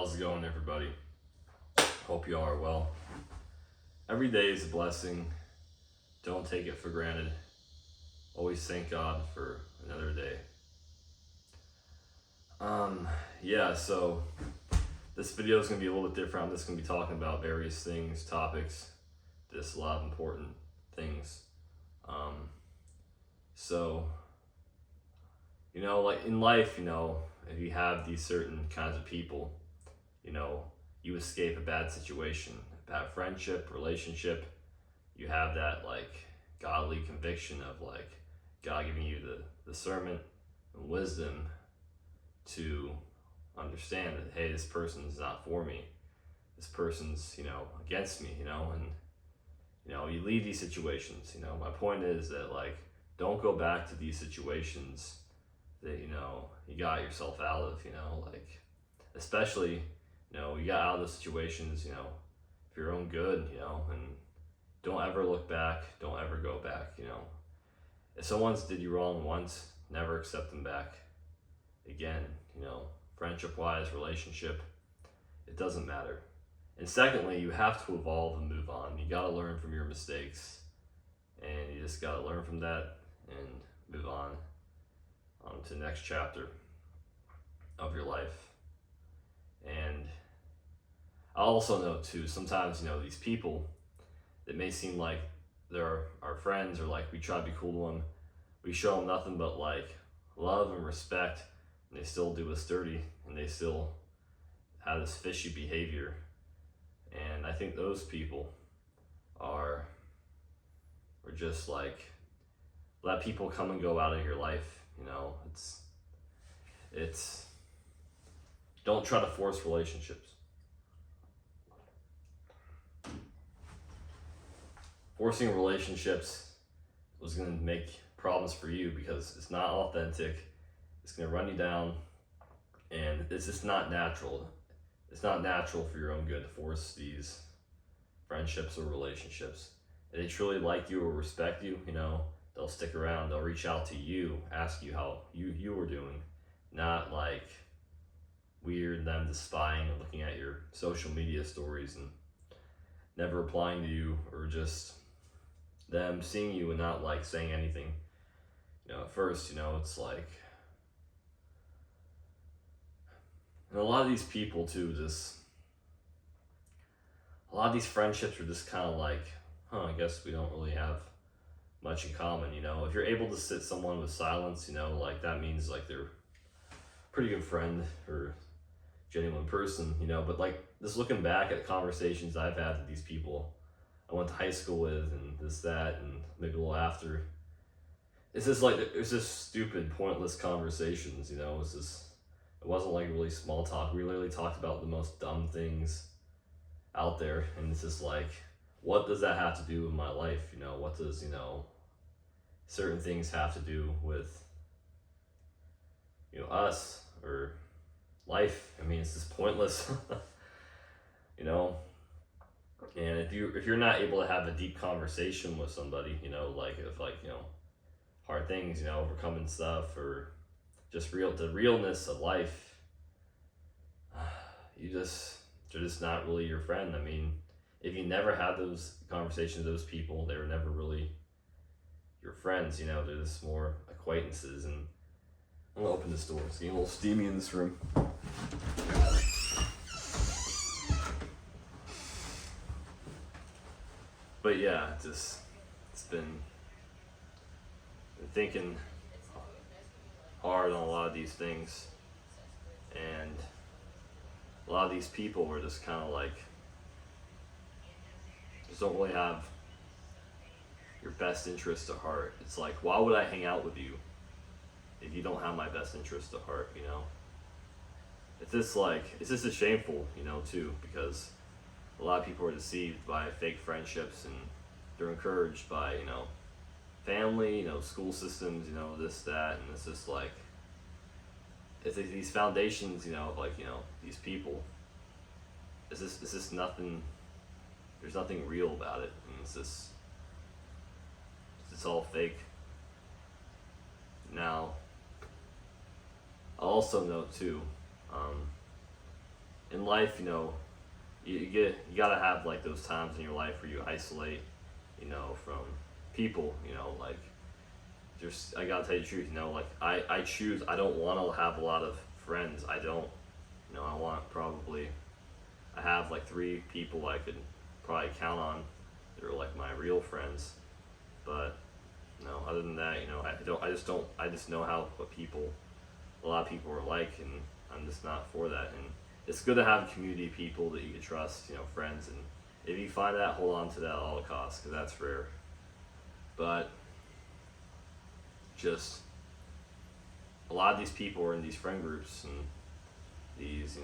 How's it going, everybody? Hope you all are well. Every day is a blessing. Don't take it for granted. Always thank God for another day. So this video is going to be a little bit different. I'm just going to be talking about various things, topics, just a lot of important things. Like in life, if you have these certain kinds of people, you escape a bad situation, a bad friendship, relationship. You have that like godly conviction of like God giving you the discernment and wisdom to understand that, hey, this person's not for me. This person's, against me, and you leave these situations. My point is that like don't go back to these situations that you got yourself out of, like especially you got out of those situations, for your own good, and don't ever look back, don't ever go back. If someone's did you wrong once, never accept them back again. Friendship wise, relationship, it doesn't matter. And secondly, you have to evolve and move on. You got to learn from your mistakes, and you just got to learn from that and move on to the next chapter of your life. And I also know too, sometimes, these people that may seem like they're our friends or like we try to be cool to them, we show them nothing but like love and respect, and they still do us dirty, and they still have this fishy behavior. And I think those people are just like, let people come and go out of your life. It's don't try to force relationships. Forcing relationships was going to make problems for you because it's not authentic. It's going to run you down, and it's just not natural. It's not natural for your own good to force these friendships or relationships. If they truly like you or respect you, they'll stick around. They'll reach out to you, ask you how you were doing, not like weird them just spying and looking at your social media stories and never replying to you, or just them seeing you and not like saying anything. At first, it's like, and a lot of these people too, a lot of these friendships are just kind of like, I guess we don't really have much in common. If you're able to sit someone with silence, like that means like they're a pretty good friend or genuine person, but like just looking back at conversations I've had with these people I went to high school with and this, that, and maybe a little after, it's just stupid, pointless conversations, it wasn't like really small talk. We literally talked about the most dumb things out there, and it's just like, what does that have to do with my life? What does, certain things have to do with, us or life? I mean, it's just pointless. And if you're not able to have a deep conversation with somebody, hard things, overcoming stuff, or just the realness of life, they're just not really your friend. I mean, if you never had those conversations with those people, they were never really your friends, they're just more acquaintances. And I'm gonna open this door. It's getting a little steamy in this room. But yeah, it's been thinking hard on a lot of these things, and a lot of these people were just kind of like, just don't really have your best interest at heart. It's like, why would I hang out with you if you don't have my best interest at heart? It's just a shameful, too, because a lot of people are deceived by fake friendships, and they're encouraged by, family, school systems, this, that, and it's just like, it's like these foundations, of like, these people, it's just nothing, there's nothing real about it, and it's all fake. Now, I'll also note too, in life, you gotta have like those times in your life where you isolate, from people, like just I gotta tell you the truth, like I choose I don't want to have a lot of friends. I don't, I want probably I have like three people I could probably count on. They're like my real friends, but no, other than that, I just know a lot of people are like, and I'm just not for that. And it's good to have a community of people that you can trust, friends. And if you find that, hold on to that at all costs, because that's rare. But just a lot of these people are in these friend groups and these,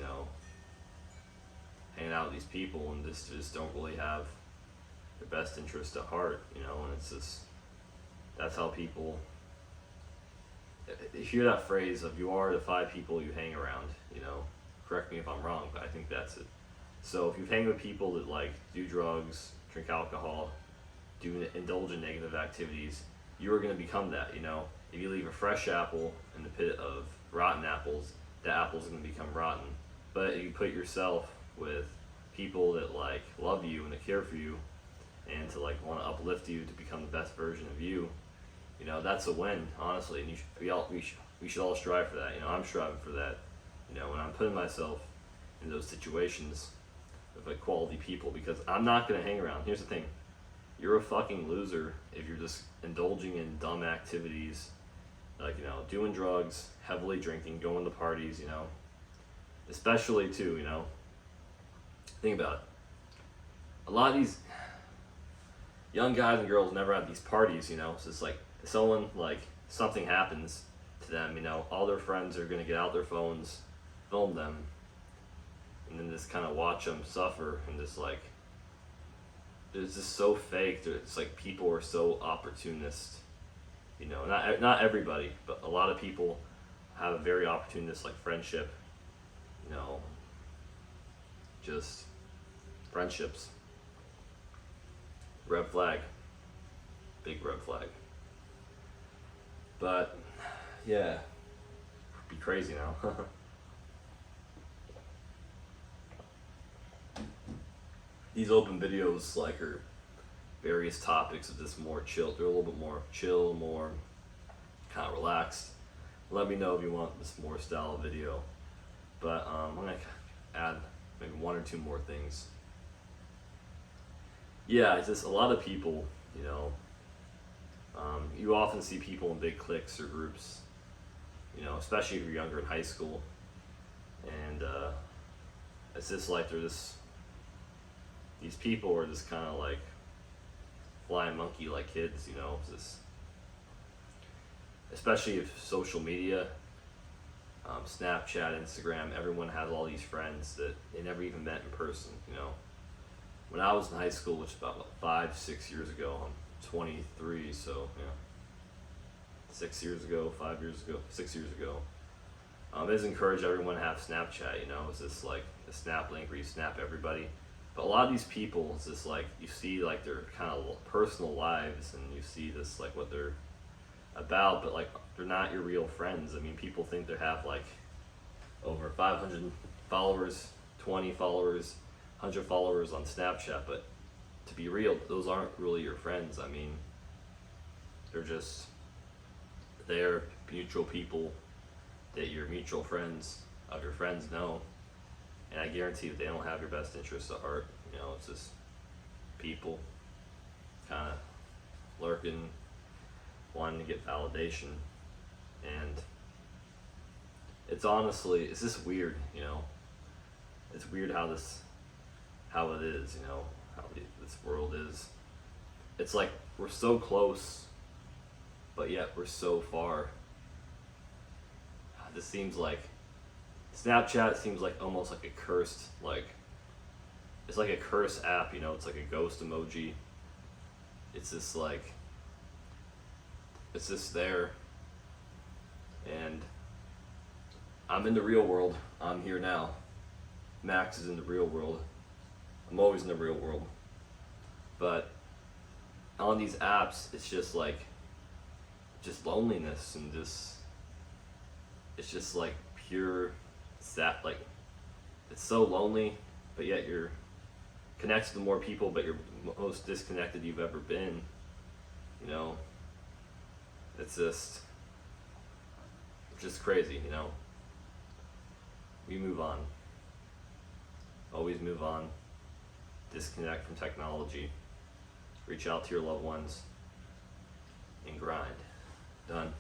hanging out with these people, and just don't really have their best interest at heart, and it's just that's how people you hear that phrase of you are the five people you hang around, correct me if I'm wrong, but I think that's it. So if you hang with people that like do drugs, drink alcohol, indulge in negative activities, you are going to become that, if you leave a fresh apple in the pit of rotten apples, the apple's going to become rotten. But if you put yourself with people that like love you and that care for you and to like want to uplift you to become the best version of you, that's a win, honestly. And we should all strive for that. I'm striving for that. When I'm putting myself in those situations with like quality people, because I'm not gonna hang around. Here's the thing: you're a fucking loser if you're just indulging in dumb activities, like doing drugs, heavily drinking, going to parties. Especially too. Think about it. A lot of these young guys and girls never have these parties. So it's like something happens to them, all their friends are gonna get out their phones, film them, and then just kind of watch them suffer, and just like it's just so fake. It's like people are so opportunist, not everybody, but a lot of people have a very opportunist like friendship, just friendships. Red flag, big red flag. But yeah, be crazy now. These open videos like are various topics of just more chill. They're a little bit more chill, more kind of relaxed. Let me know if you want this more style of video. But I'm gonna add maybe one or two more things. Yeah, it's just a lot of people, you often see people in big cliques or groups, especially if you're younger in high school. And it's just like these people are just kind of like flying monkey like kids, just, especially if social media, Snapchat, Instagram, everyone has all these friends that they never even met in person, When I was in high school, which is about 5-6 years ago, I'm 23, so 6 years ago, 5 years ago, 6 years ago. It is encouraged everyone to have Snapchat, It's just like a snap link where you snap everybody. But a lot of these people, it's just like you see like their kind of personal lives, and you see this like what they're about, but like they're not your real friends. I mean, people think they have like over 500 followers, 20 followers, 100 followers on Snapchat, but to be real, those aren't really your friends. I mean, they're mutual people that your mutual friends of your friends know, and I guarantee that they don't have your best interests at heart. It's just people kind of lurking, wanting to get validation, and it's just weird. It's weird how it is, how this world is. It's like we're so close, but yet we're so far. This seems like Snapchat seems like almost like a cursed, it's like a cursed app, it's like a ghost emoji. It's just like, it's just there. And I'm in the real world. I'm here now. Max is in the real world. I'm always in the real world. But on these apps, it's just like, just loneliness and it's just like pure sad, like it's so lonely, but yet you're connected to more people, but you're most disconnected you've ever been. You know, it's just crazy. You know, we move on. Always move on. Disconnect from technology. Reach out to your loved ones and grind. Done.